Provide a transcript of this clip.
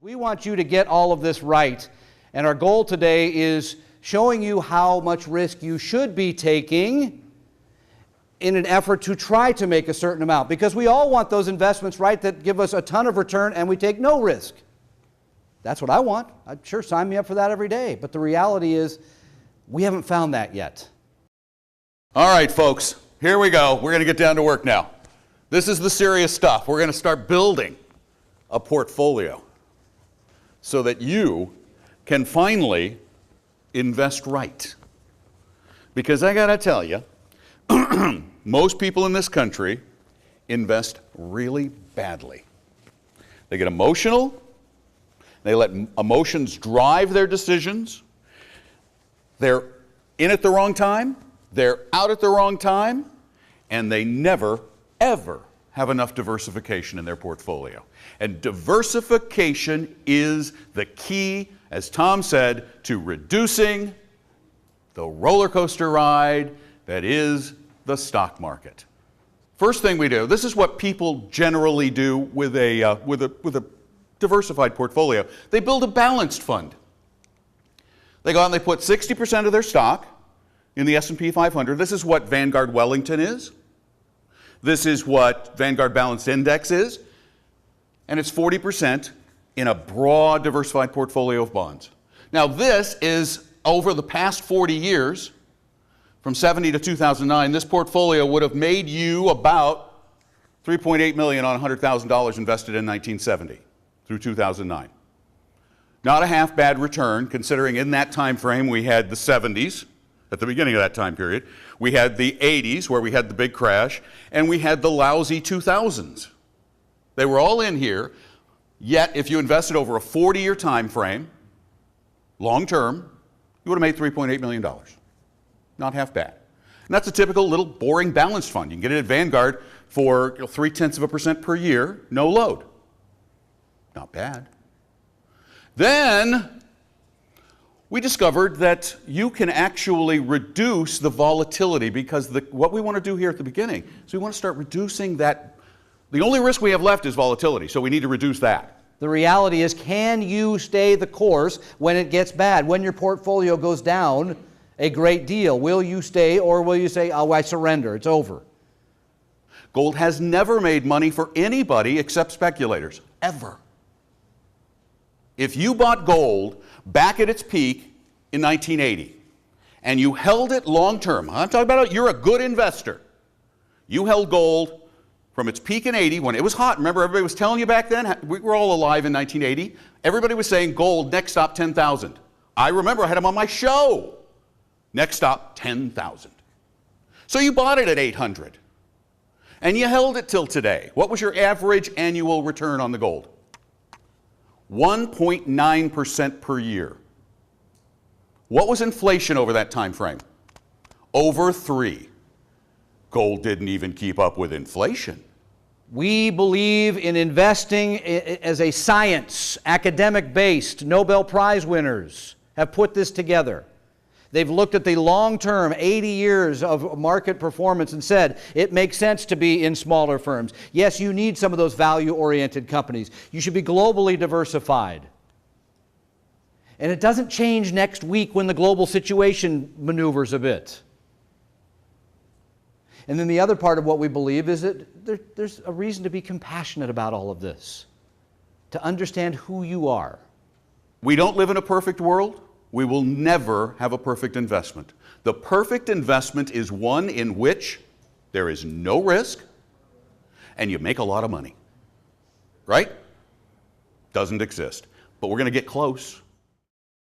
We want you to get all of this right, and our goal today is showing you how much risk you should be taking in an effort to try to make a certain amount, because we all want those investments, right, that give us a ton of return and we take no risk. That's what I want. I'd sure sign me up for that every day, but the reality is we haven't found that yet. All right, folks, here we go. We're going to get down to work now. This is the serious stuff. We're going to start building a portfolio so that you can finally invest right. Because I got to tell you, most people in this country invest really badly. They get emotional. They let emotions drive their decisions. They're in at the wrong time. They're out at the wrong time. And they never, ever have enough diversification in their portfolio. And diversification is the key, as Tom said, to reducing the roller coaster ride that is the stock market. First thing we do, this is what people generally do with a diversified portfolio. They build a balanced fund. They go out and they put 60% of their stock in the S&P 500. This is what Vanguard Wellington is. This is what Vanguard Balanced Index is. And it's 40% in a broad diversified portfolio of bonds. Now this is over the past 40 years, from 70 to 2009, this portfolio would have made you about $3.8 million on $100,000 invested in 1970 through 2009. Not a half bad return, considering in that time frame we had the 70s, at the beginning of that time period, we had the 80s where we had the big crash, and we had the lousy 2000s. They were all in here, yet if you invested over a 40-year time frame, long term, you would have made $3.8 million. Not half bad. And that's a typical little boring balanced fund. You can get it at Vanguard for 0.3% per year, no load. Not bad. Then we discovered that you can actually reduce the volatility, because what we want to do here at the beginning is we want to start reducing that. The only risk we have left is volatility, so we need to reduce that. The reality is, can you stay the course when it gets bad, when your portfolio goes down a great deal? Will you stay, or will you say, oh, I surrender, it's over? Gold has never made money for anybody except speculators, ever. If you bought gold back at its peak in 1980, and you held it long term, I'm talking about you're a good investor. You held gold from its peak in 80 when it was hot. Remember, everybody was telling you back then, we were all alive in 1980. Everybody was saying gold, next stop 10,000. I remember I had them on my show. Next stop 10,000. So you bought it at 800. And you held it till today. What was your average annual return on the gold? 1.9% per year. What was inflation over that time frame? Over 3. Gold didn't even keep up with inflation. We believe in investing as a science, academic-based. Nobel Prize winners have put this together. They've looked at the long-term, 80 years of market performance and said, it makes sense to be in smaller firms. Yes, you need some of those value-oriented companies. You should be globally diversified. And it doesn't change next week when the global situation maneuvers a bit. And then the other part of what we believe is that there's a reason to be compassionate about all of this, to understand who you are. We don't live in a perfect world. We will never have a perfect investment. The perfect investment is one in which there is no risk and you make a lot of money. Right? Doesn't exist. But we're going to get close.